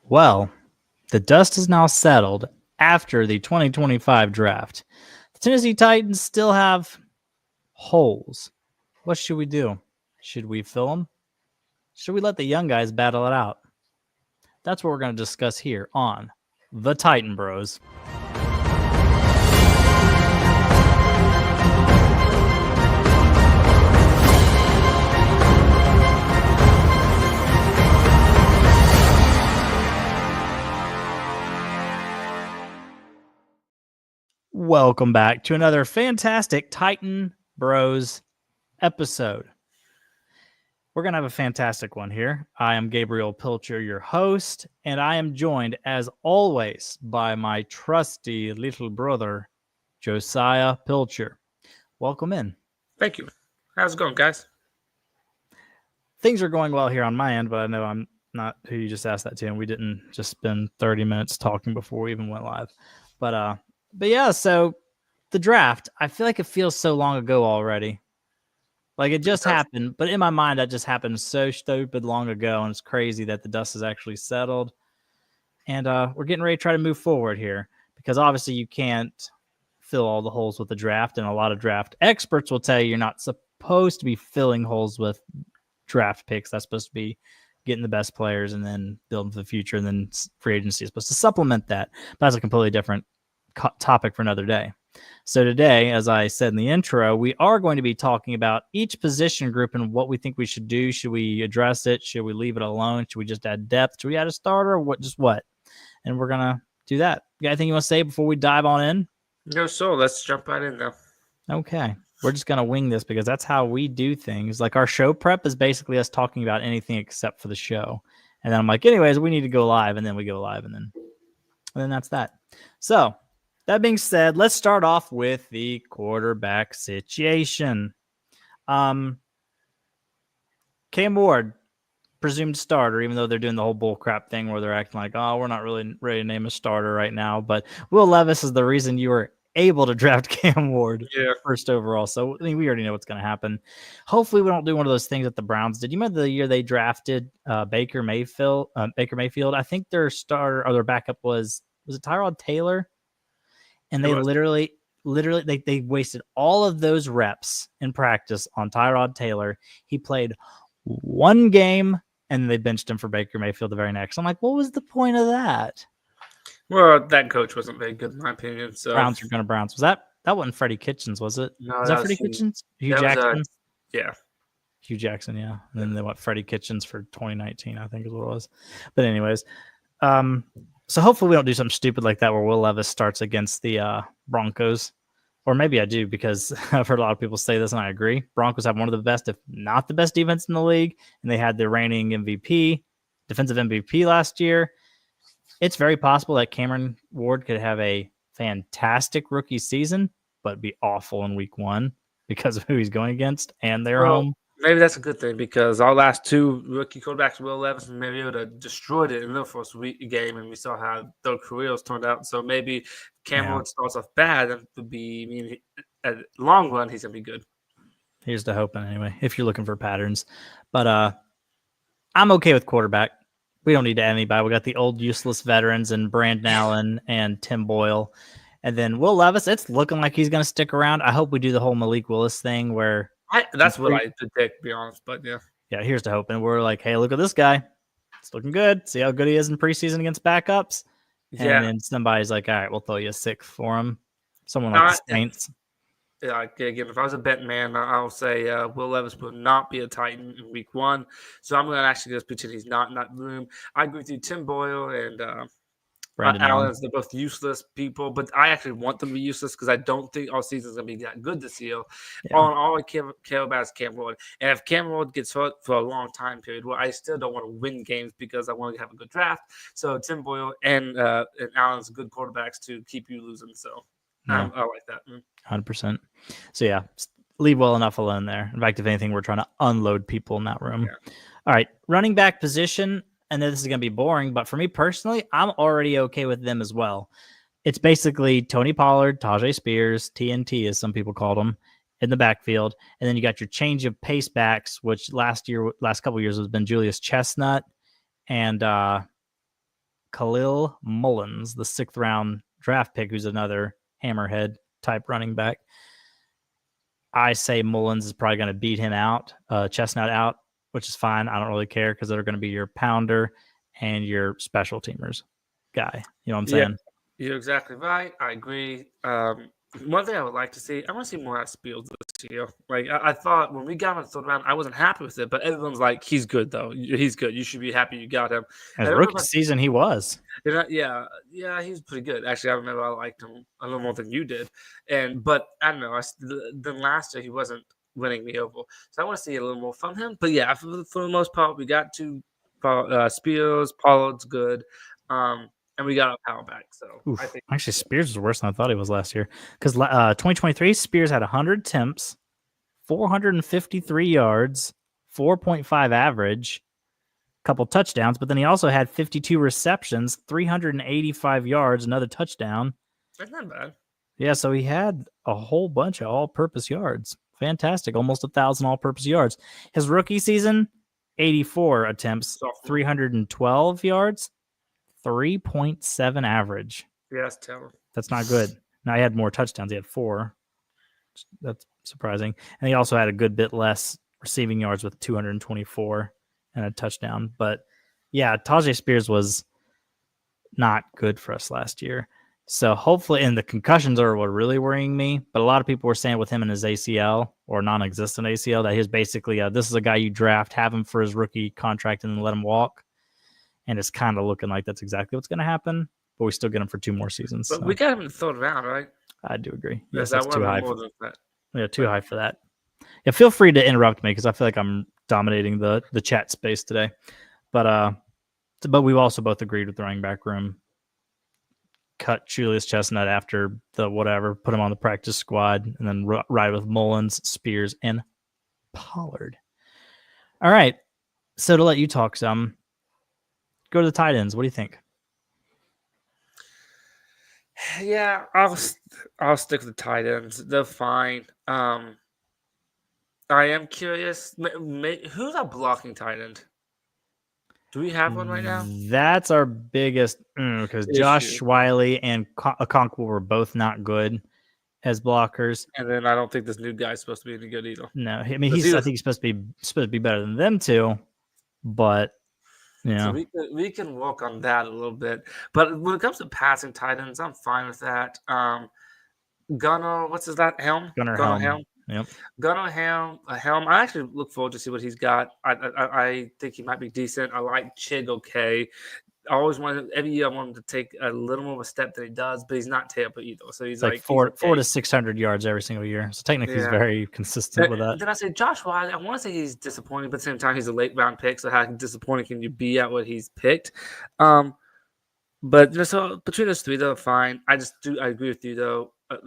Well, the dust is now settled after the 2025 draft. The Tennessee Titans still have holes. What should we do? Should we fill them? Should we let the young guys battle it out? That's what we're going to discuss here on The Titan Bros. Welcome back to another fantastic Titan Bros episode. We're going to have a fantastic one here. I am Gabriel Pilcher, your host, and I am joined, as always, by my trusty little brother, Josiah Pilcher. Welcome in. Thank you. How's it going, guys? Things are going well here on my end, but I know I'm not who you just asked that to, and we didn't just spend 30 minutes talking before we even went live. But yeah, so the draft, I feel like it feels so long ago already. Like it just happened, but in my mind, that just happened so stupid long ago, and it's crazy that the dust has actually settled. And we're getting ready to try to move forward here because obviously you can't fill all the holes with the draft, and a lot of draft experts will tell you you're not supposed to be filling holes with draft picks. That's supposed to be getting the best players and then building for the future, and then free agency is supposed to supplement that. But that's a completely different topic for another day. So today, as I said in the intro, we are going to be talking about each position group and what we think we should do. Should we address it? Should we leave it alone? Should we just add depth? Should we add a starter? What? And we're going to do that. You got anything you want to say before we dive on in? No, so let's jump right in, though. Okay. We're just going to wing this because that's how we do things. Like our show prep is basically us talking about anything except for the show. And then I'm like, anyways, we need to go live. And then we go live. And then that's that. So that being said, let's start off with the quarterback situation. Cam Ward, presumed starter, even though they're doing the whole bull crap thing where they're acting like, oh, we're not really ready to name a starter right now. But Will Levis is the reason you were able to draft Cam Ward first overall. So I mean, we already know what's going to happen. Hopefully we don't do one of those things that the Browns did. You remember the year they drafted Baker Mayfield? I think their starter or their backup was it Tyrod Taylor? And they literally they wasted all of those reps in practice on Tyrod Taylor. He played one game and they benched him for Baker Mayfield the very next. I'm like, what was the point of that? Well, that coach wasn't very good in my opinion. So Browns are going to Browns. Was that wasn't Freddie Kitchens, was it? No, was that Freddie Kitchens? Hugh Jackson? Hugh Jackson, yeah. And then they went Freddie Kitchens for 2019, I think is what it was. But anyways, so hopefully we don't do something stupid like that where Will Levis starts against the Broncos. Or maybe I do because I've heard a lot of people say this and I agree. Broncos have one of the best, if not the best defense in the league. And they had the reigning defensive MVP last year. It's very possible that Cameron Ward could have a fantastic rookie season, but be awful in week one because of who he's going against and their home. Maybe that's a good thing because our last two rookie quarterbacks, Will Levis and Mariota, destroyed it in the first game, and we saw how their careers turned out. So maybe Cameron starts off bad and would be, at long run, he's going to be good. Here's the hoping anyway, if you're looking for patterns. But I'm okay with quarterback. We don't need to add anybody. We got the old useless veterans and Brandon Allen and Tim Boyle. And then Will Levis, it's looking like he's going to stick around. I hope we do the whole Malik Willis thing where that's what I predict, to be honest. But yeah. Yeah, here's the hope. And we're like, hey, look at this guy. It's looking good. See how good he is in preseason against backups. And then somebody's like, all right, we'll throw you a sixth for him. Someone like the Saints. Again, if I was a bet man, I'll say Will Levis will not be a Titan in week one. So I'm going to actually just pretend he's not in that room. I agree with you. Tim Boyle and Brandon Allen, they're both useless people, but I actually want them to be useless because I don't think our season is going to be that good this year. Yeah. All I care about is Cam Ward. And if Cam Ward gets hurt for a long time period, well, I still don't want to win games because I want to have a good draft. So Tim Boyle and Allen's good quarterbacks to keep you losing. So I like that. 100%. So yeah, leave well enough alone there. In fact, if anything, we're trying to unload people in that room. Yeah. All right, running back position. I know this is going to be boring, but for me personally, I'm already okay with them as well. It's basically Tony Pollard, Tajay Spears, TNT, as some people called them, in the backfield. And then you got your change of pace backs, which last couple of years has been Julius Chestnut and Khalil Mullins, the 6th round draft pick, who's another hammerhead type running back. I say Mullins is probably going to beat him out, Chestnut out, which is fine. I don't really care because they're going to be your pounder and your special teamers guy. You know what I'm saying? You're exactly right. I agree. One thing I would like to see, I want to see more out of Spiels this year. Like I thought when we got him in the third round, I wasn't happy with it, but everyone's like, he's good though. He's good. You should be happy you got him. As rookie season, he was. Yeah, he's pretty good. Actually, I remember I liked him a little more than you did. But I don't know. Then last year he wasn't winning me over, so I want to see a little more from him. But yeah, for the most part, we got to Spiels. Pollard's good. And we got our power back. So I think actually Spears was worse than I thought he was last year. Because 2023, Spears had 100 attempts, 453 yards, 4.5 average, a couple touchdowns, but then he also had 52 receptions, 385 yards, another touchdown. That's not bad. Yeah, so he had a whole bunch of all-purpose yards. Fantastic. Almost 1,000 all-purpose yards. His rookie season, 84 attempts, 312 yards, 3.7 average. Yeah, that's terrible. That's not good. Now, he had more touchdowns. He had 4. That's surprising. And he also had a good bit less receiving yards with 224 and a touchdown. But, yeah, Tajay Spears was not good for us last year. So, hopefully, and the concussions are what really worrying me. But a lot of people were saying with him and his ACL or non-existent ACL that he's basically, this is a guy you draft, have him for his rookie contract, and then let him walk. And it's kind of looking like that's exactly what's going to happen. But we still get him for 2 more seasons. But we got him in the third round, right? I do agree. Yes, that's too high. Yeah, too high for that. Yeah, feel free to interrupt me because I feel like I'm dominating the chat space today. But we've also both agreed with the running back room. Cut Julius Chestnut after the whatever, put him on the practice squad, and then ride with Mullins, Spears, and Pollard. All right. So to let you talk some, go to the tight ends. What do you think? Yeah, I'll stick with the tight ends. They're fine. I am curious. Who's our blocking tight end? Do we have one right now? That's our biggest because Josh Wiley and Okonkwo were both not good as blockers. And then I don't think this new guy's supposed to be any good either. No, I mean I think he's supposed to be better than them two, but yeah. So we can work on that a little bit. But when it comes to passing tight ends, I'm fine with that. Gunnar, what's his that Helm? Gunnar Helm. Yep. Gunnar Helm. I actually look forward to see what he's got. I think he might be decent. I like Chig okay. I always wanted every year I want him to take a little more of a step than he does, but he's not terrible either. So he's like 4 to 600 yards every single year. So technically he's very consistent with that. Then I say Josh Wiley. I want to say he's disappointing, but at the same time he's a late round pick. So how disappointing can you be at what he's picked? But so between those three, they're fine. I agree with you though. I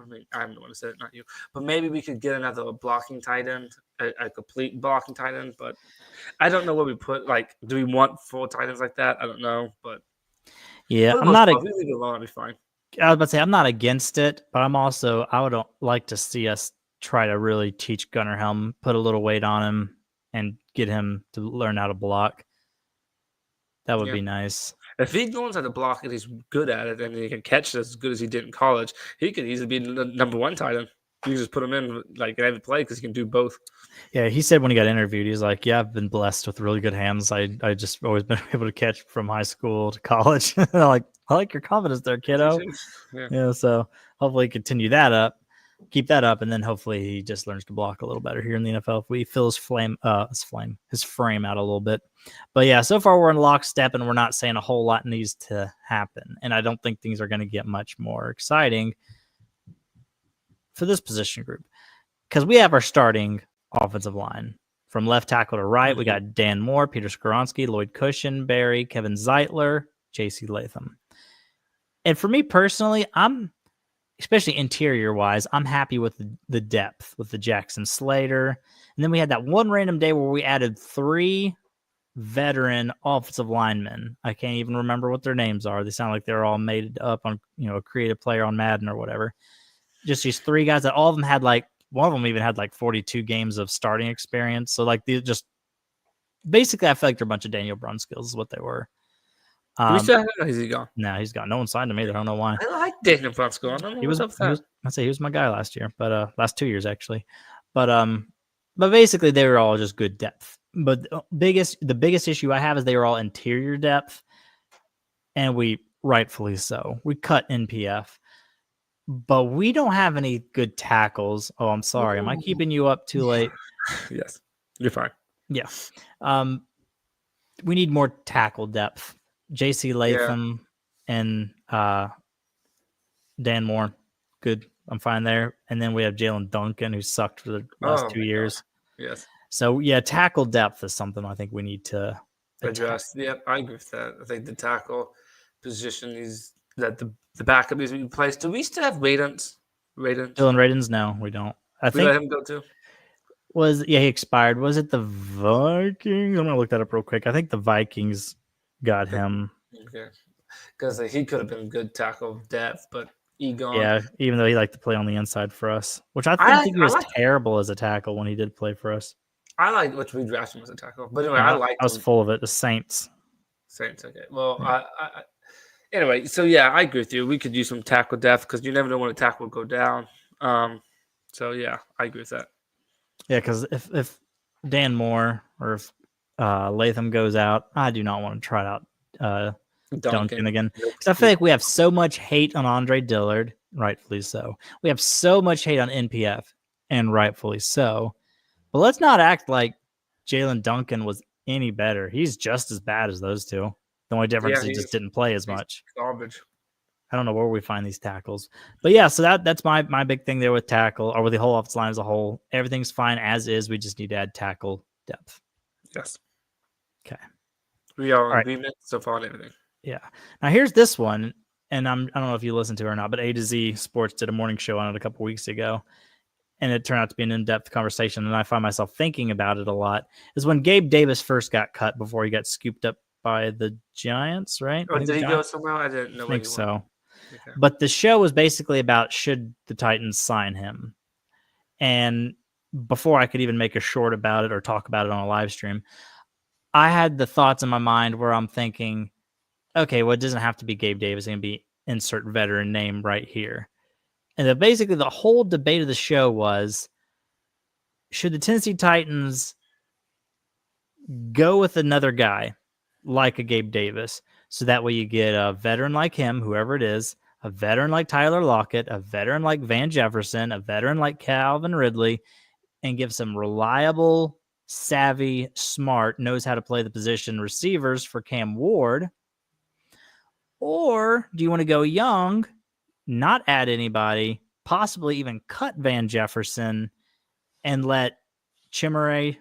mean, I'm the one who said it, not you. But maybe we could get another blocking tight end, a complete blocking tight end. But I don't know where we put. Like, do we want 4 tight ends like that? I don't know. But yeah, I'm not. If we leave it alone, it'll be fine. I was about to say I'm not against it, but I would like to see us try to really teach Gunnar Helm, put a little weight on him, and get him to learn how to block. That would be nice. If he learns how to block and he's good at it and he can catch it as good as he did in college, he could easily be the number 1 tight end. You can just put him in like every play because he can do both. Yeah, he said when he got interviewed, he's like, "Yeah, I've been blessed with really good hands. I just always been able to catch from high school to college." I like your confidence there, kiddo. Yeah, so hopefully continue that up, keep that up, and then hopefully he just learns to block a little better here in the NFL if we fill his frame out a little bit. But yeah, so far we're in lockstep and we're not saying a whole lot needs to happen. And I don't think things are going to get much more exciting for this position group because we have our starting offensive line from left tackle to right. We got Dan Moore, Peter Skoronski, Lloyd Cushenberry, Kevin Zeitler, J.C. Latham. And for me personally, especially interior wise, I'm happy with the depth with the Jackson Slater. And then we had that one random day where we added 3 veteran offensive linemen. I can't even remember what their names are. They sound like they're all made up on, a creative player on Madden or whatever. Just these 3 guys that all of them had one of them even had 42 games of starting experience. So basically I feel like they're a bunch of Daniel Brunskills is what they were. Do we still have him or is he gone? No, he's gone. No one signed him either. I don't know why. I like Daniel Brunskill. I don't know what's up with that. He was my guy last year, but last 2 years actually. But basically they were all just good depth. But the biggest issue I have is they were all interior depth, and we rightfully so. We cut NPF, but we don't have any good tackles. Oh, I'm sorry. Am I keeping you up too late? Yes, you're fine. Yeah. We need more tackle depth. JC Latham and Dan Moore, good. I'm fine there. And then we have Jalen Duncan, who sucked for the last 2 years. God. Yes. So yeah, tackle depth is something I think we need to address. Yep, I agree with that. I think the tackle position is that the backup needs to be replaced. Do we still have Radens? Dylan Radens? No, we don't. I think let him go too. He expired. Was it the Vikings? I'm gonna look that up real quick. I think the Vikings got him. Okay, because he could have been a good tackle of depth, but Egon. Yeah, even though he liked to play on the inside for us, which I think he was terrible as a tackle when he did play for us. I like which we drafted him as a tackle, but anyway, I was full of it. The Saints. Okay. Well, yeah. Anyway, so yeah, I agree with you. We could use some tackle depth because you never know when a tackle will go down. So yeah, I agree with that. Yeah, because if Dan Moore or if Latham goes out, I do not want to try out Duncan again. Because I feel like we have so much hate on Andre Dillard, rightfully so. We have so much hate on NPF, and rightfully so. But let's not act like Jalen Duncan was any better. He's just as bad as those two. The only difference is he just didn't play as much. Garbage. I don't know where we find these tackles. But yeah, so that's my big thing there with tackle, or with the whole offensive line as a whole. Everything's fine as is. We just need to add tackle depth. Yes. Okay. We are in agreement so far on everything. Yeah. Now here's this one, and I don't know if you listened to it or not, but A to Z Sports did a morning show on it a couple weeks ago. And it turned out to be an in-depth conversation, and I find myself thinking about it a lot, is when Gabe Davis first got cut before he got scooped up by the Giants, right? Oh, did he go somewhere? I didn't know. I think so. Okay. But the show was basically about should the Titans sign him. And before I could even make a short about it or talk about it on a live stream, I had the thoughts in my mind where I'm thinking, okay, well, it doesn't have to be Gabe Davis. It's going to be insert veteran name right here. And basically the whole debate of the show was, should the Tennessee Titans go with another guy like a Gabe Davis, so that way you get a veteran like him, whoever it is, a veteran like Tyler Lockett, a veteran like Van Jefferson, a veteran like Calvin Ridley, and give some reliable, savvy, smart, knows how to play the position receivers for Cam Ward? Or do you want to go young, not add anybody, possibly even cut Van Jefferson and let Chimere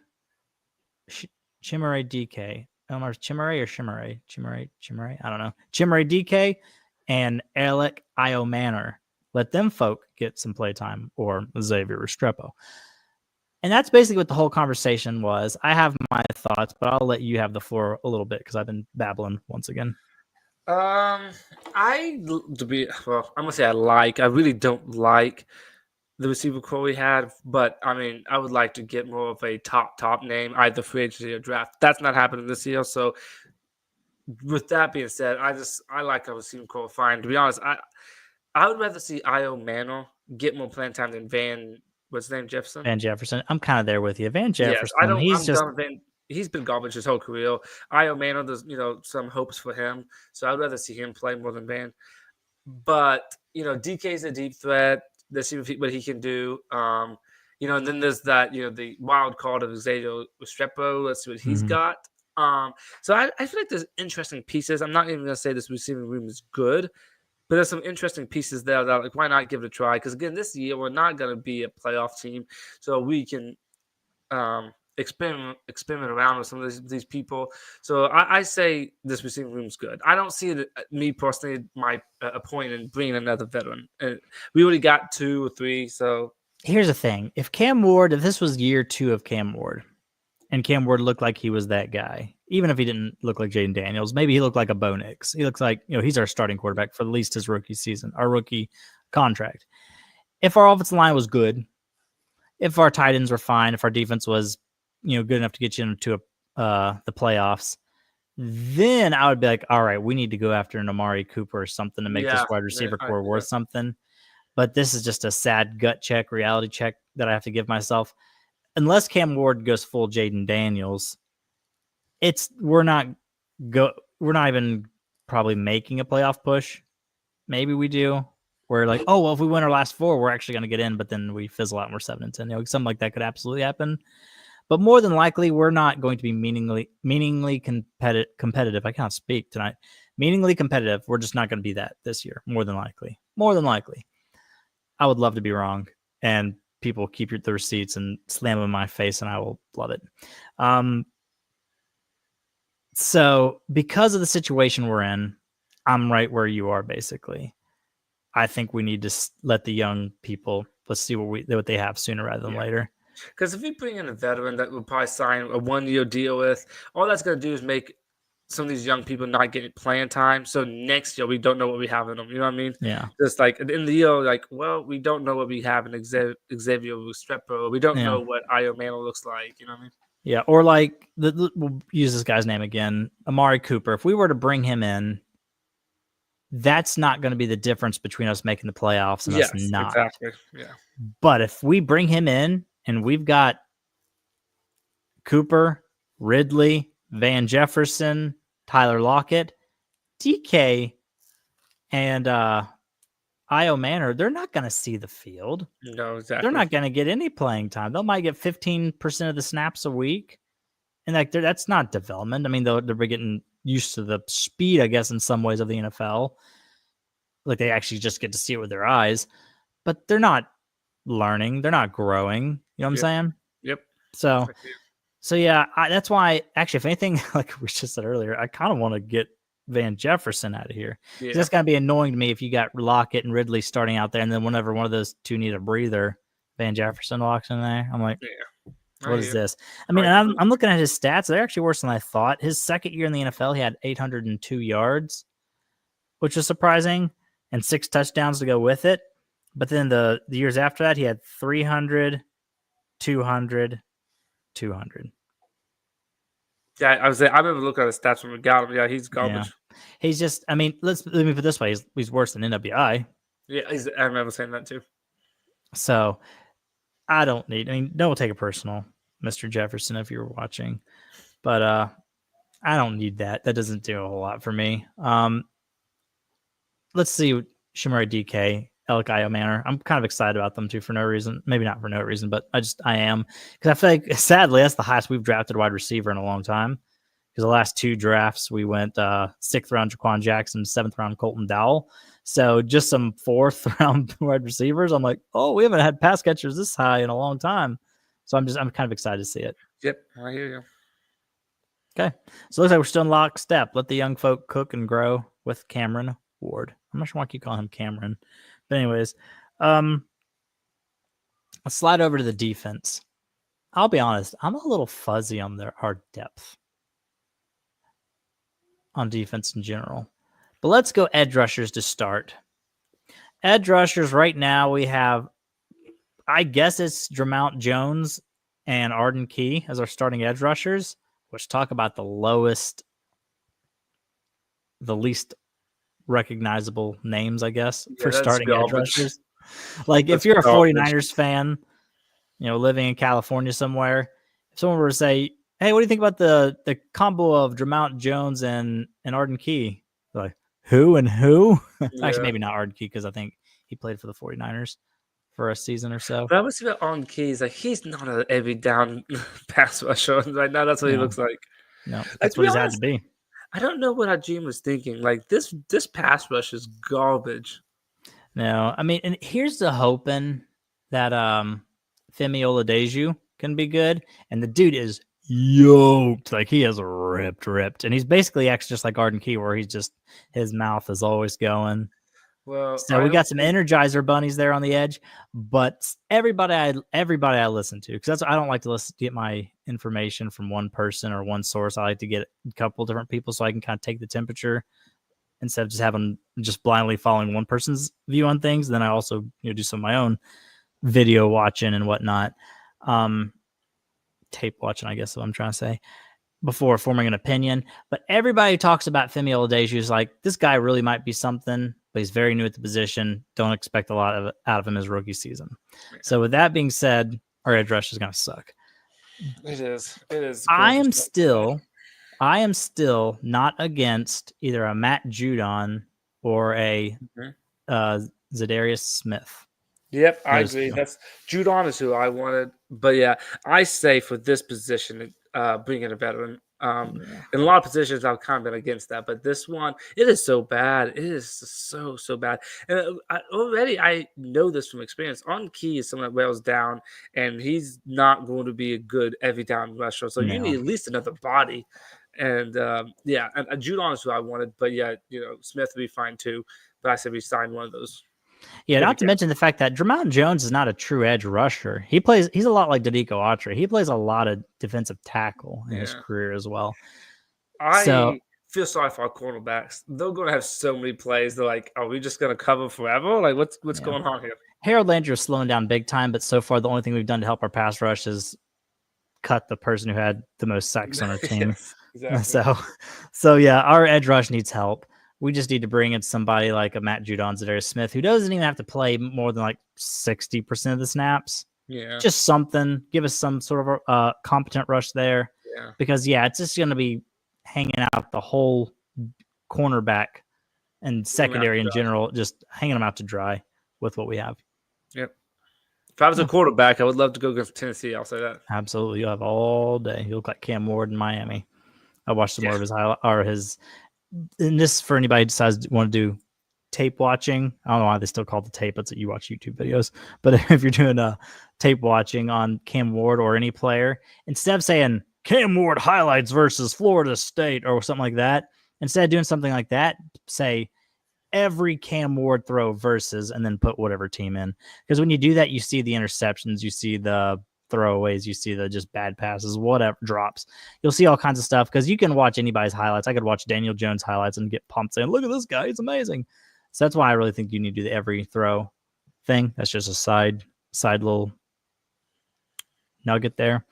DK, Chimere or Chimere, I don't know. Chimere DK and Alec Iomanor. Let them folk get some playtime, or Xavier Restrepo. And that's basically what the whole conversation was. I have my thoughts, but I'll let you have the floor a little bit because I've been babbling once again. I'm gonna say I really don't like the receiver core we had, but I mean, I would like to get more of a top name, either free agency or draft. That's not happening this year. So, with that being said, I like our receiver core fine. To be honest, I would rather see Io Manor get more playing time than what's his name, Jefferson? Van Jefferson. I'm kind of there with you. Van Jefferson. Yes, he's been garbage his whole career. Io Manor, there's some hopes for him, so I'd rather see him play more than Van. But DK's a deep threat. Let's see what he can do. And then there's that, the wild card of Xavier Restrepo. Let's see what he's got. So I feel like there's interesting pieces. I'm not even going to say this receiving room is good, but there's some interesting pieces there that, like, why not give it a try? Because, again, this year we're not going to be a playoff team, so we can experiment around with some of these people. So I say this receiving room is good. I don't see it, me personally, a point in bringing another veteran. We already got 2 or 3. So here's the thing: if this was year 2 of Cam Ward, and Cam Ward looked like he was that guy, even if he didn't look like Jaden Daniels, maybe he looked like a Bo Nix. He looks like he's our starting quarterback for at least his rookie season, our rookie contract. If our offensive line was good, if our tight ends were fine, if our defense was good enough to get you into the playoffs, then I would be like, all right, we need to go after an Amari Cooper or something to make Yeah, this wide receiver core worth something. But this is just a sad gut check, reality check that I have to give myself. Unless Cam Ward goes full Jaden Daniels, we're not even probably making a playoff push. Maybe we do. We're like, oh well, if we win our last 4, we're actually going to get in, but then we fizzle out and we're 7-10. Something like that could absolutely happen. But more than likely, we're not going to be meaningly competitive. I can't speak tonight. Meaningly competitive. We're just not going to be that this year. More than likely. I would love to be wrong, and people keep the receipts and slam them in my face, and I will love it. So because of the situation we're in, I'm right where you are, basically. I think we need to let the young people, let's see what they have sooner rather than later. Because if we bring in a veteran that we'll probably sign a 1-year deal with, all that's going to do is make some of these young people not getting playing time. So next year, we don't know what we have in them. You know what I mean? Yeah. Just like in the year, like, well, we don't know what we have in Xavier Restrepo. We don't know what Io Mantle looks like. You know what I mean? Yeah. Or like, we'll use this guy's name again, Amari Cooper. If we were to bring him in, that's not going to be the difference between us making the playoffs and us not. Exactly. Yeah. But if we bring him in and we've got Cooper, Ridley, Van Jefferson, Tyler Lockett, DK, and Io Manor, they're not going to see the field. No, exactly. They're not going to get any playing time. They might get 15% of the snaps a week. And like that's not development. I mean, they're getting used to the speed, I guess, in some ways of the NFL. Like they actually just get to see it with their eyes, but they're not learning. They're not growing. You know what I'm saying? Yep. So yeah, that's why, actually, if anything, like we just said earlier, I kind of want to get Van Jefferson out of here. Yeah. That's going to be annoying to me if you got Lockett and Ridley starting out there, and then whenever one of those two need a breather, Van Jefferson walks in there. I'm like, what is this? I mean, I'm looking at his stats. They're actually worse than I thought. His second year in the NFL, he had 802 yards, which was surprising, and 6 touchdowns to go with it. But then the years after that, he had 300, 200, 200. Yeah, I remember looking at the stats when we got him. Yeah, he's garbage. Yeah. He's just, I mean, let me put it this way. He's worse than NWI. Yeah, I remember saying that too. So don't take it personal, Mr. Jefferson, if you're watching. But I don't need that. That doesn't do a whole lot for me. Let's see, Shamari DK, Alec Io Manor. I'm kind of excited about them too for no reason. Maybe not for no reason, but I am. Because I feel like, sadly, that's the highest we've drafted wide receiver in a long time. Because the last 2 drafts, we went 6th round Jaquan Jackson, 7th round Colton Dowell. So just some 4th round wide receivers. I'm like, oh, we haven't had pass catchers this high in a long time. So I'm kind of excited to see it. Yep, I hear you. Okay, so it looks like we're still in lockstep. Let the young folk cook and grow with Cameron Ward. I'm not sure why I keep calling him Cameron. But anyways, let's slide over to the defense. I'll be honest, I'm a little fuzzy on our depth on defense in general. But let's go edge rushers to start. Edge rushers right now, we have, I guess it's Dramount Jones and Arden Key as our starting edge rushers, which talk about the least recognizable names, I guess, for starting edge rushers. Like if you're a 49ers fan, living in California somewhere, if someone were to say, hey, what do you think about the combo of Dramount Jones and Arden Key? They're like, who and who? Yeah. Actually, maybe not Arden Key, because I think he played for the 49ers for a season or so. But I was about Arden Key. He's not an every down pass rusher right now. That's what he looks like. No, that's what he's had to be. I don't know what our GM was thinking. Like this pass rush is garbage. No, I mean, and here's the hoping that Femi Oladeju can be good, and the dude is yoked. Like he is ripped, and he's basically acts just like Arden Key, where his mouth is always going. Well, so we got some Energizer bunnies there on the edge, but everybody I listen to, because I don't like to get my information from one person or one source. I like to get a couple different people so I can kind of take the temperature instead of just blindly following one person's view on things. Then I also do some of my own video watching and whatnot, tape watching, I guess is what I'm trying to say. before forming an opinion. But everybody talks about Femi Oladeji is like, this guy really might be something, but he's very new at the position. Don't expect a lot of out of him his rookie season. Yeah. So with that being said, our edge rush is going to suck. It is. It is. I am still not against either a Matt Judon or a Zadarius Smith. Yep, I agree. That's Judon is who I wanted, but yeah, I say for this position, bring in a veteran. In a lot of positions, I've kind of been against that, but this one, it is so bad. It is so bad, and I know this from experience. On Key is someone that wears down, and he's not going to be a good every down rusher. So you need at least another body. And and Judon is who I wanted, but yeah, Smith would be fine too. But I said we signed one of those. Yeah, not to mention the fact that Drummond Jones is not a true edge rusher. He's a lot like Danico Autry. He plays a lot of defensive tackle in his career as well. I feel sorry for our cornerbacks. They're going to have so many plays. They're like, are we just going to cover forever? Like, what's going on here? Harold Landry is slowing down big time, but so far the only thing we've done to help our pass rush is cut the person who had the most sacks on our team. Exactly. So yeah, our edge rush needs help. We just need to bring in somebody like a Matt Judon, Zadarius Smith, who doesn't even have to play more than like 60% of the snaps. Yeah. Just something. Give us some sort of competent rush there. Yeah. Because, it's just going to be hanging out the whole cornerback and secondary in general, just hanging them out to dry with what we have. Yep. If I was a quarterback, I would love to go against Tennessee. I'll say that. Absolutely. You'll have all day. You look like Cam Ward in Miami. I watched some more of his highlight or his. And this for anybody who decides to want to do tape watching. I don't know why they still call it the tape. It's that you watch YouTube videos. But if you're doing a tape watching on Cam Ward or any player, instead of saying Cam Ward highlights versus Florida State or something like that, instead of doing something like that, say every Cam Ward throw versus and then put whatever team in. Because when you do that, you see the interceptions, you see the throwaways, you see the just bad passes, whatever drops. You'll see all kinds of stuff because you can watch anybody's highlights. I could watch Daniel Jones highlights and get pumped saying, look at this guy, he's amazing. So that's why I really think you need to do the every throw thing. That's just a side little nugget there.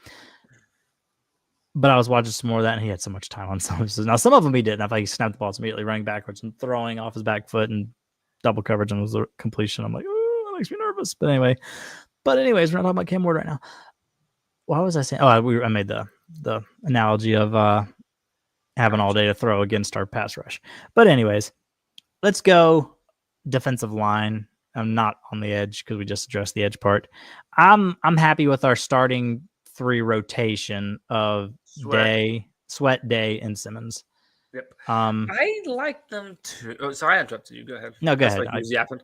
But I was watching some more of that, and he had so much time on some of his. Now, some of them he didn't. I thought he snapped the balls immediately, running backwards and throwing off his back foot and double coverage on his completion. I'm like, oh, that makes me nervous. But anyways, we're not talking about Cam Ward right now. What was I saying? Oh, I made the analogy of having all day to throw against our pass rush. But anyways, let's go defensive line. I'm not on the edge because we just addressed the edge part. I'm happy with our starting 3 rotation of Sweat, Day, and Simmons. Yep. I like them too. Oh, sorry, I interrupted you. Go ahead. No, go ahead. Like you was yapping.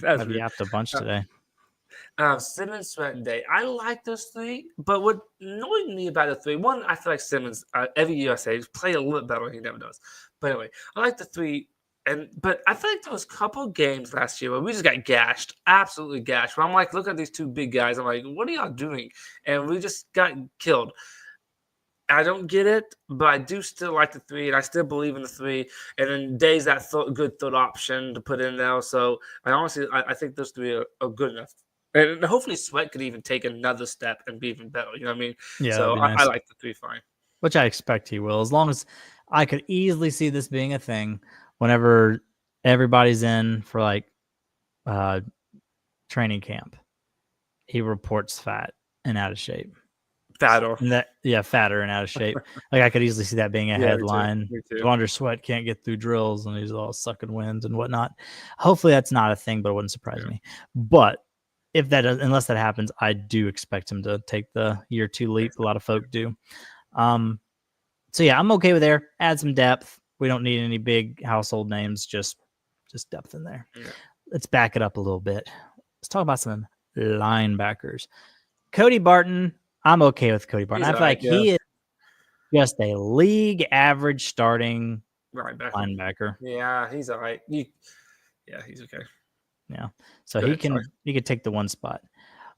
I've yapped a bunch today. Simmons, Sweat, and Day. I like those 3, but what annoyed me about the 3, one, I feel like Simmons, every year I say, he's played a little better. He never does. But anyway, I like the 3. But I feel like there was a couple games last year where we just got gashed, absolutely gashed. Where I'm like, look at these 2 big guys. I'm like, what are y'all doing? And we just got killed. I don't get it, but I do still like the 3, and I still believe in the 3. And then Day's that good third option to put in there. So I think those 3 are good enough. And hopefully Sweat could even take another step and be even better. You know what I mean? Yeah. So nice. I like the 3 fine. Which I expect he will, as long as I could easily see this being a thing whenever everybody's in for like training camp. He reports fat and out of shape. Fatter and out of shape. Like I could easily see that being a headline. Me too. Wonder Sweat can't get through drills and he's all sucking winds and whatnot. Hopefully that's not a thing, but it wouldn't surprise me. But unless that happens, I do expect him to take the year 2 leap. A lot of folk do. So yeah, I'm okay with there. Add some depth. We don't need any big household names, just depth in there. Yeah. Let's back it up a little bit. Let's talk about some linebackers. Cody Barton, I'm okay with Cody Barton. I feel like he is just a league average starting linebacker. Yeah, he's all right. He's okay. Yeah. So he could take the 1 spot.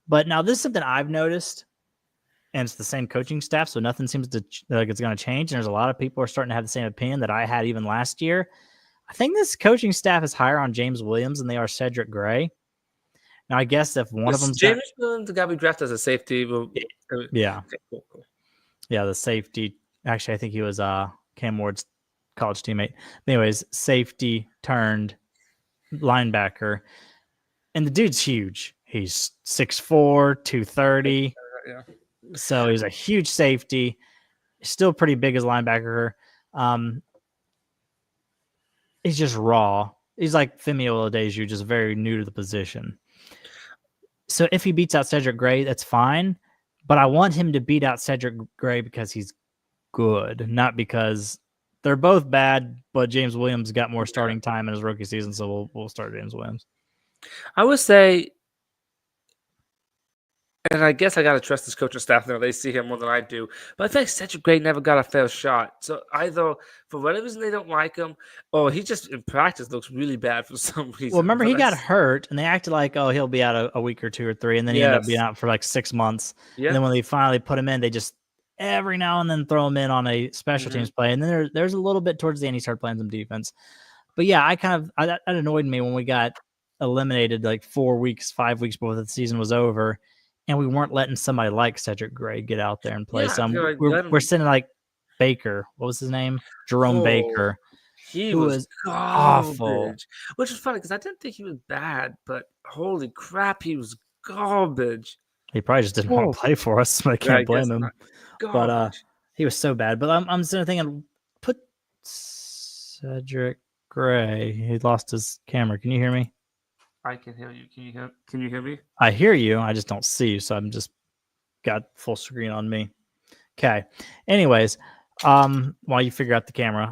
But now this is something I've noticed, and it's the same coaching staff, so nothing seems like it's going to change. And there's a lot of people are starting to have the same opinion that I had even last year. I think this coaching staff is higher on James Williams than they are Cedric Gray. Now, I guess if one of them... James Williams got to be drafted as a safety. Yeah. Okay, cool. Yeah, the safety. Actually, I think he was Cam Ward's college teammate. Anyways, safety turned linebacker, and the dude's huge. He's 6'4", 230. Yeah. So he's a huge safety. Still pretty big as linebacker. He's just raw. He's like Femi Oladeju, just very new to the position. So if he beats out Cedric Gray, that's fine. But I want him to beat out Cedric Gray because he's good, not because they're both bad. But James Williams got more starting time in his rookie season, so we'll start James Williams. I would say, and I guess I got to trust this coaching staff now. They see him more than I do. But I feel like Cedric Gray never got a fair shot. So either for whatever reason they don't like him, or he just in practice looks really bad for some reason. Well, remember he got hurt, and they acted like, oh, he'll be out a week or 2 or 3, and then he ended up being out for like 6 months. Yeah. And then when they finally put him in, they just every now and then throw him in on a special teams play. And then there's a little bit towards the end he started playing some defense. But yeah, that annoyed me when we got eliminated like 4 weeks, 5 weeks before the season was over, and we weren't letting somebody like Cedric Gray get out there and play. So we're sending like Baker. What was his name? Jerome Baker. He was awful. Which is funny because I didn't think he was bad, but holy crap, he was garbage. He probably just didn't want to play for us, but I can't blame him. But he was so bad. But I'm sitting thinking, put Cedric Gray. He lost his camera. Can you hear me? I can hear you. Can you hear me? I hear you. I just don't see you, so I'm just got full screen on me. Okay. Anyways, while you figure out the camera,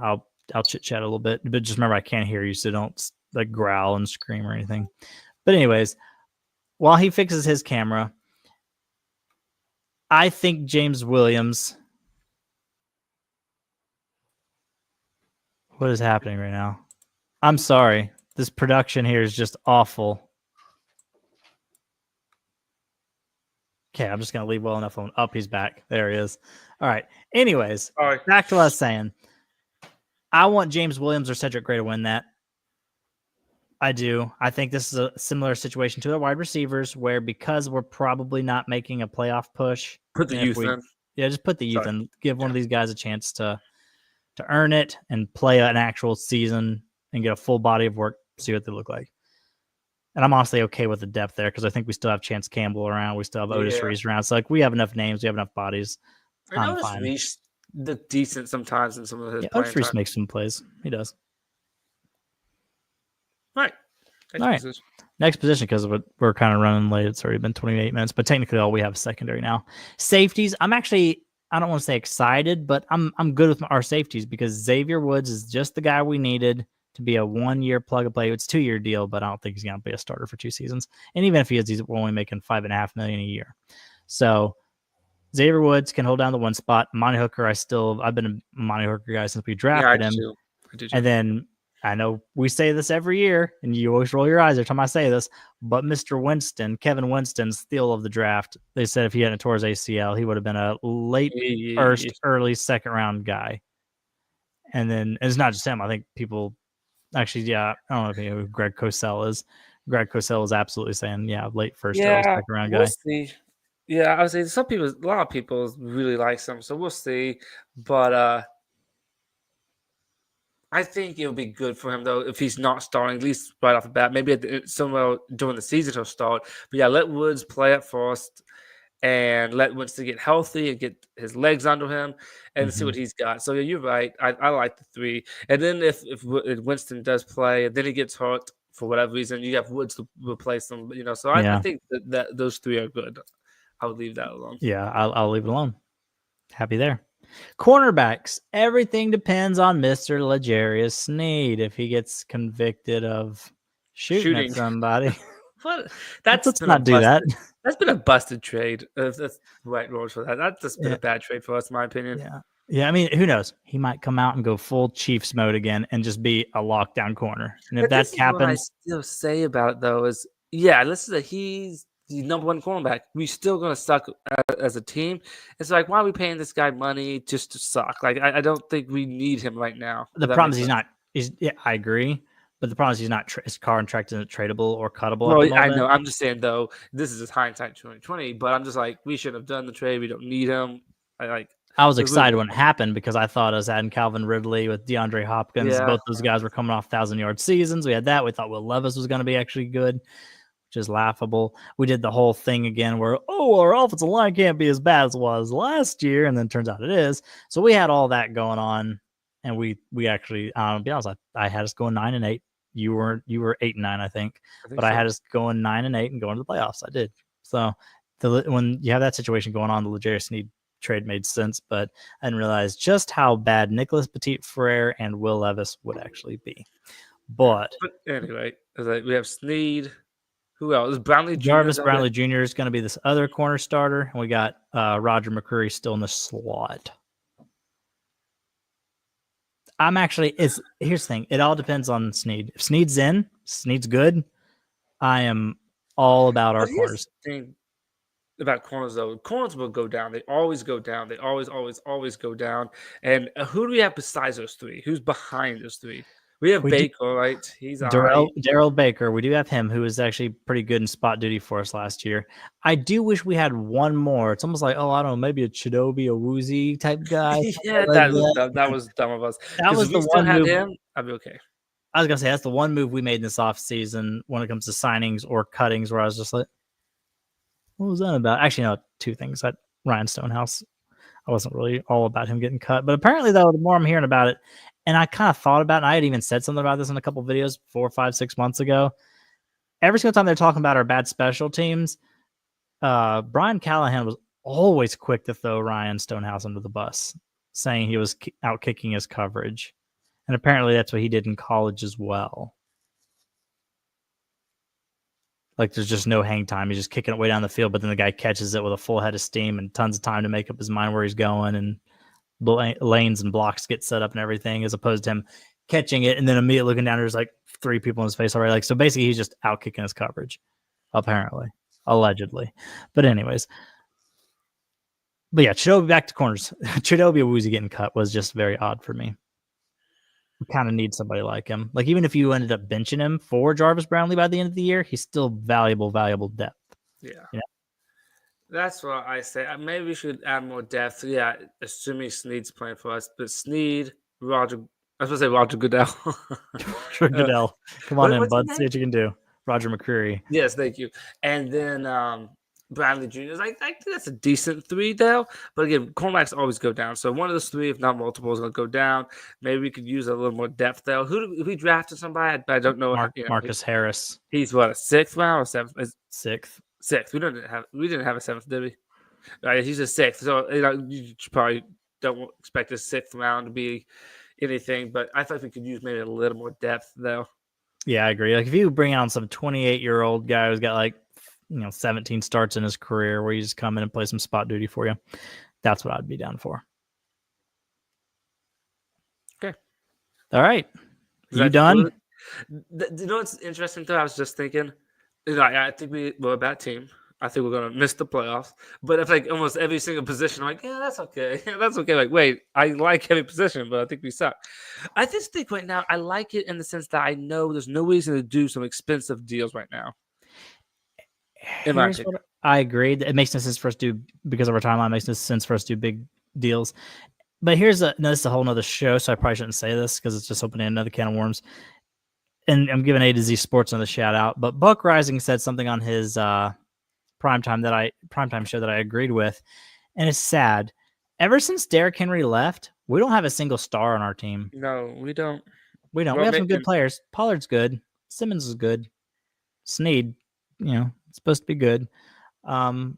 I'll chit chat a little bit, but just remember I can't hear you, so don't like growl and scream or anything. But anyways, while he fixes his camera, I think James Williams. What is happening right now? I'm sorry. This production here is just awful. Okay, I'm just going to leave well enough on up. He's back. There he is. All right. Anyways, back to what I was saying. I want James Williams or Cedric Gray to win that. I do. I think this is a similar situation to the wide receivers where because we're probably not making a playoff push. Put the youth in. Yeah, just put the youth in. Give one of these guys a chance to earn it and play an actual season and get a full body of work, see what they look like. And I'm honestly okay with the depth there because I think we still have Chance Campbell around. We still have Otis Reese around. So, like, we have enough names. We have enough bodies. I know Otis Reese look decent sometimes in some of his Otis Reese makes some plays. He does. All right. Next position, because we're kind of running late. It's already been 28 minutes, but technically all we have is secondary now. Safeties, I don't want to say excited, but I'm good with our safeties because Xavier Woods is just the guy we needed to be a 1-year plug and play. It's a 2-year deal, but I don't think he's going to be a starter for 2 seasons. And even if he is, he's only making $5.5 million a year. So Xavier Woods can hold down the one spot. Monty Hooker, I've been a Monty Hooker guy since we drafted him. I do too. And then I know we say this every year, and you always roll your eyes every time I say this, but Mr. Winston, Kevin Winston, steal of the draft. They said if he hadn't tore his ACL, he would have been a late first, early second round guy. And then it's not just him. I think people actually, I don't know if you know who Greg Cosell is. Greg Cosell is absolutely saying, late first, early second round guy. We'll see. Yeah, I would say a lot of people really like him, so we'll see. But I think it'll be good for him, though, if he's not starting, at least right off the bat. Maybe somewhere during the season he'll start. But let Woods play at first and let Winston get healthy and get his legs under him and see what he's got. So, you're right. I like the 3. And then if Winston does play and then he gets hurt for whatever reason, you have Woods to replace him. So I think that those 3 are good. I would leave that alone. Yeah, I'll leave it alone. Happy there. Cornerbacks. Everything depends on Mr. L'Jarius Sneed if he gets convicted of shooting. At somebody. Let's not do that. That's been a busted trade. That's the right word for that. That's just been a bad trade for us, in my opinion. Yeah. I mean, who knows? He might come out and go full Chiefs mode again and just be a lockdown corner. And if that happens, what I still say about it though is, let's say he's the number 1 cornerback. We're still going to suck as a team. It's like, why are we paying this guy money just to suck? Like, I don't think we need him right now. The problem is he's not. I agree, but the problem is he's not. His contract isn't tradable or cuttable. Well, I know. I'm just saying though. This is his hindsight 2020. But I'm just like, we should have done the trade. We don't need him. I was excited when it happened because I thought us adding Calvin Ridley with DeAndre Hopkins. Yeah. Both those guys were coming off 1,000-yard seasons. We had that. We thought Will Levis was going to be actually good, which is laughable. We did the whole thing again where, our offensive line can't be as bad as it was last year, and then it turns out it is. So we had all that going on, and we actually, to be honest, I had us going 9-8. You were 8-9, I think, but I had us going 9-8 and going to the playoffs. I did. So when you have that situation going on, the L'Jarius Sneed trade made sense, but I didn't realize just how bad Nicholas Petit-Frere and Will Levis would actually be. But anyway, we have Sneed. Who else? Brownlee Jr. Jarvis Brownlee Jr. is going to be this other corner starter, and we got Roger McCreary still in the slot. Here's the thing. It all depends on Sneed. If Sneed's in, Sneed's good. I am all about our corners. About corners though, corners will go down. They always go down. They always go down. And who do we have besides those three? Who's behind those three? We have Baker, right? He's Darrell Baker. We do have him, who was actually pretty good in spot duty for us last year. I do wish we had one more. It's almost like, I don't know, maybe a Chidobe, a Woozy type guy. Yeah, that was dumb of us. That was the one move. Him, I'd be okay. I was gonna say that's the one move we made in this offseason when it comes to signings or cuttings, where I was just like, what was that about? Actually, no, two things. Ryan Stonehouse, I wasn't really all about him getting cut. But apparently, though, the more I'm hearing about it, and I kind of thought about it, and I had even said something about this in a couple of videos 4, 5, 6 months ago. Every single time they're talking about our bad special teams, Brian Callahan was always quick to throw Ryan Stonehouse under the bus, saying he was out kicking his coverage. And apparently that's what he did in college as well. Like, there's just no hang time. He's just kicking it way down the field, but then the guy catches it with a full head of steam and tons of time to make up his mind where he's going, and lanes and blocks get set up and everything, as opposed to him catching it and then immediately looking down, there's like 3 people in his face already. Like, so basically he's just out kicking his coverage, apparently, allegedly. But anyways, but yeah, Chidobe, back to corners. Chidobe Awuzie getting cut was just very odd for me. We kind of need somebody like him. Like, even if you ended up benching him for Jarvis Brownlee by the end of the year, he's still valuable depth. Yeah. You know? That's what I say. Maybe we should add more depth. Yeah, assuming Sneed's playing for us. But Sneed, Roger, I was going to say Roger Goodell. Roger Goodell. Come on in, bud. See what you can do. Roger McCreary. Yes, thank you. And then Bradley Jr. I think that's a decent 3 now. But again, cornerbacks always go down. So one of those 3, if not multiple, is going to go down. Maybe we could use a little more depth though. If we drafted somebody, I don't know. Marcus Harris. He's what, a 6th round or 7th? 6th. 6th. We didn't have a 7th, did we? Right, he's a 6th. So you probably don't expect a 6th round to be anything. But I thought we could use maybe a little more depth though. Yeah, I agree. Like, if you bring on some 28-year-old guy who's got like 17 starts in his career, where you just come in and play some spot duty for you, that's what I'd be down for. Okay. All right. You done? You know what's interesting though? I was just thinking, I think we're a bad team. I think we're gonna miss the playoffs. But if like almost every single position, I'm like, yeah, that's okay. Yeah, that's okay. Like, wait, I like every position, but I think we suck. I just think right now I like it in the sense that I know there's no reason to do some expensive deals right now. I agree. It makes no sense for us to do, because of our timeline, it makes no sense for us to do big deals. But this is a whole nother show, so I probably shouldn't say this because it's just opening another can of worms. And I'm giving A to Z Sports another shout out. But Buck Rising said something on his primetime show that I agreed with, and it's sad. Ever since Derrick Henry left, we don't have a single star on our team. No, we don't. We don't. We have some good players. Pollard's good. Simmons is good. Sneed, it's supposed to be good.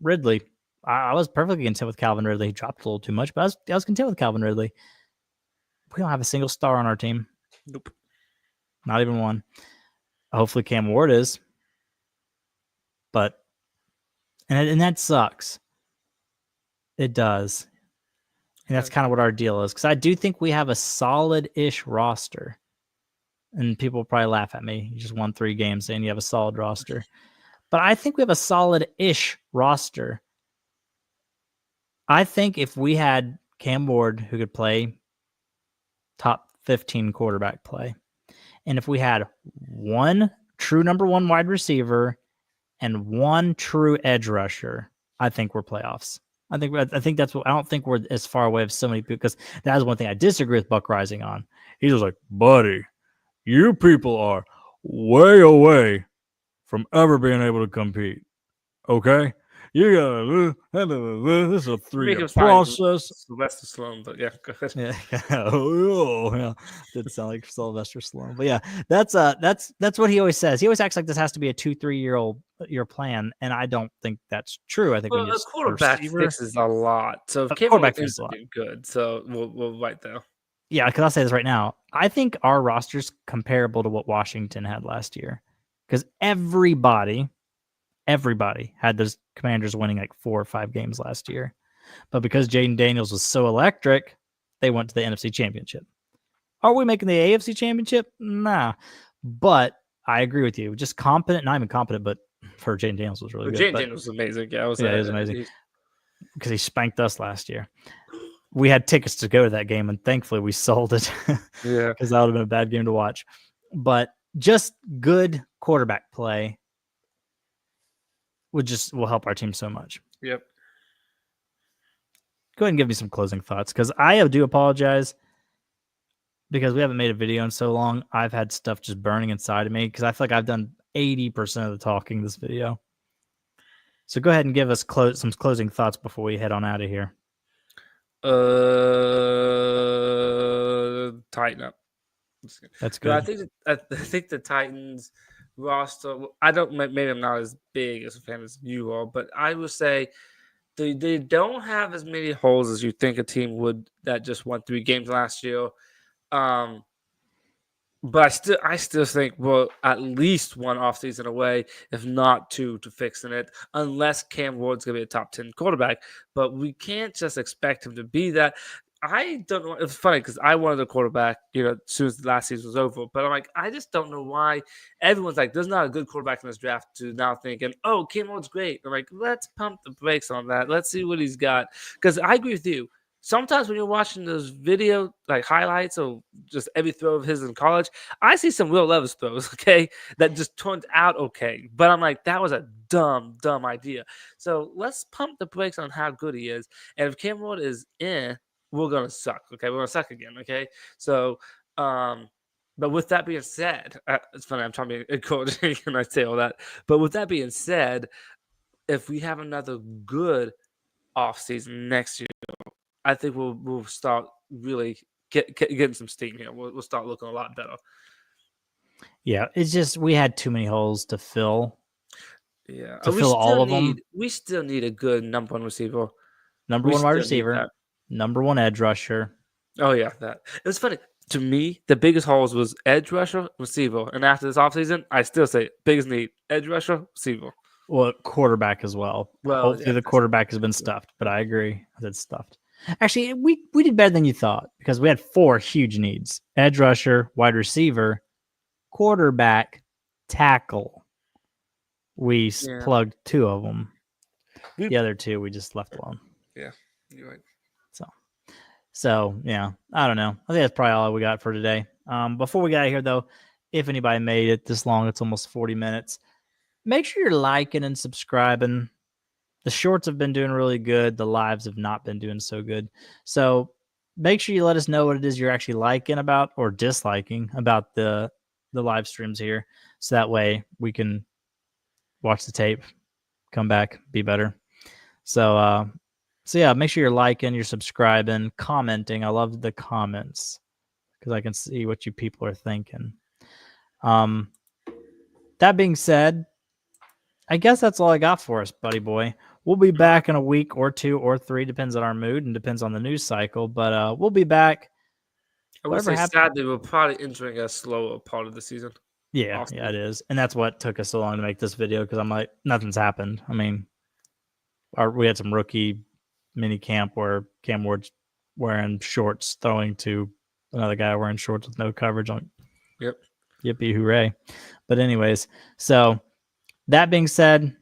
Ridley, I was perfectly content with Calvin Ridley. He dropped a little too much, but I was content with Calvin Ridley. We don't have a single star on our team. Nope. Not even one. Hopefully Cam Ward is. But and that sucks. It does. And that's kind of what our deal is. Because I do think we have a solid-ish roster. And people will probably laugh at me. You just won 3 games saying you have a solid roster. But I think we have a solid-ish roster. I think if we had Cam Ward, who could play top 15 quarterback play, and if we had one true number 1 wide receiver and one true edge rusher, I think we're playoffs. I think that's what I don't think we're as far away as so many people, because that is one thing I disagree with Buck Rising on. He's just like, buddy, you people are way away from ever being able to compete. Okay? You gotta this is a You make 3-year him sound like process. Sylvester Stallone, but yeah, go ahead. Yeah, oh, yeah, did sound like Sylvester Stallone, but yeah, that's what he always says. He always acts like this has to be a 2-3 year plan, and I don't think that's true. I think we Well, need a a quarterback receiver. fixes a lot. So if A Cameron quarterback ends fixes a up lot. being good, so we'll right there. Yeah, because I'll say this right now. I think our roster's comparable to what Washington had last year, because everybody had those Commanders winning like 4 or 5 games last year. But because Jaden Daniels was so electric, they went to the NFC Championship. Are we making the AFC Championship? Nah. But I agree with you. Just competent, not even competent, but for Jaden Daniels was really good. Jaden Daniels was amazing. Yeah, it was amazing because he spanked us last year. We had tickets to go to that game, and thankfully we sold it. Yeah, because that would have been a bad game to watch. But just good quarterback play will help our team so much. Yep. Go ahead and give me some closing thoughts, because I do apologize because we haven't made a video in so long. I've had stuff just burning inside of me because I feel like I've done 80% of the talking this video. So go ahead and give us some closing thoughts before we head on out of here. Tighten up. That's good. I think the Titans roster. Maybe I'm not as big as a fan as you are, but I would say they don't have as many holes as you think a team would that just won 3 games last year. But I still think we're at least 1 offseason away, if not 2, to fixing it, unless Cam Ward's going to be a top 10 quarterback. But we can't just expect him to be that. I don't know. It's funny because I wanted a quarterback, as soon as the last season was over. But I'm like, I just don't know why everyone's like, there's not a good quarterback in this draft, to now thinking, oh, Cam Ward's great. I'm like, let's pump the brakes on that. Let's see what he's got. Because I agree with you. Sometimes when you're watching those video like highlights or just every throw of his in college, I see some Will Levis throws, okay, that just turned out okay. But I'm like, that was a dumb idea. So let's pump the brakes on how good he is. And if Cam Ward is in, we're gonna suck. Okay, we're gonna suck again. Okay, so but with that being said, it's funny. I'm trying to be encouraging and I say all that. But with that being said, if we have another good offseason next year, I think we'll start really getting some steam here. We'll start looking a lot better. Yeah, it's just we had too many holes to fill. Yeah, to fill all of them. We still need a good number 1 receiver, number 1 wide receiver, number 1 edge rusher. Oh yeah, that it was funny. To me, the biggest holes was edge rusher, receiver, and after this offseason, I still say biggest need edge rusher, receiver. Well, quarterback as well. Hopefully the quarterback has been stuffed, but I agree. I said stuffed. Actually, we did better than you thought because we had 4 huge needs: edge rusher, wide receiver, quarterback, tackle. We plugged 2 of them. The other 2 we just left alone. Yeah, you're right. So yeah, I don't know. I think that's probably all we got for today. Before we get out of here, though, if anybody made it this long, it's almost 40 minutes. Make sure you're liking and subscribing. The shorts have been doing really good. The lives have not been doing so good. So make sure you let us know what it is you're actually liking about or disliking about the live streams here. So that way we can watch the tape, come back, be better. So yeah, make sure you're liking, you're subscribing, commenting. I love the comments because I can see what you people are thinking. That being said, I guess that's all I got for us, buddy boy. We'll be back in a week or 2 or 3, depends on our mood and depends on the news cycle. But we'll be back. I would say sadly, we're probably entering a slower part of the season. Yeah, it is. And that's what took us so long to make this video because I'm like, nothing's happened. I mean, we had some rookie mini camp where Cam Ward's wearing shorts throwing to another guy wearing shorts with no coverage on. Yep. Yippee hooray. But anyways, so that being said,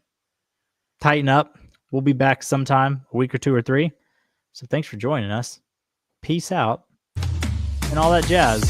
tighten up. We'll be back sometime, a week or 2 or 3. So thanks for joining us. Peace out and all that jazz.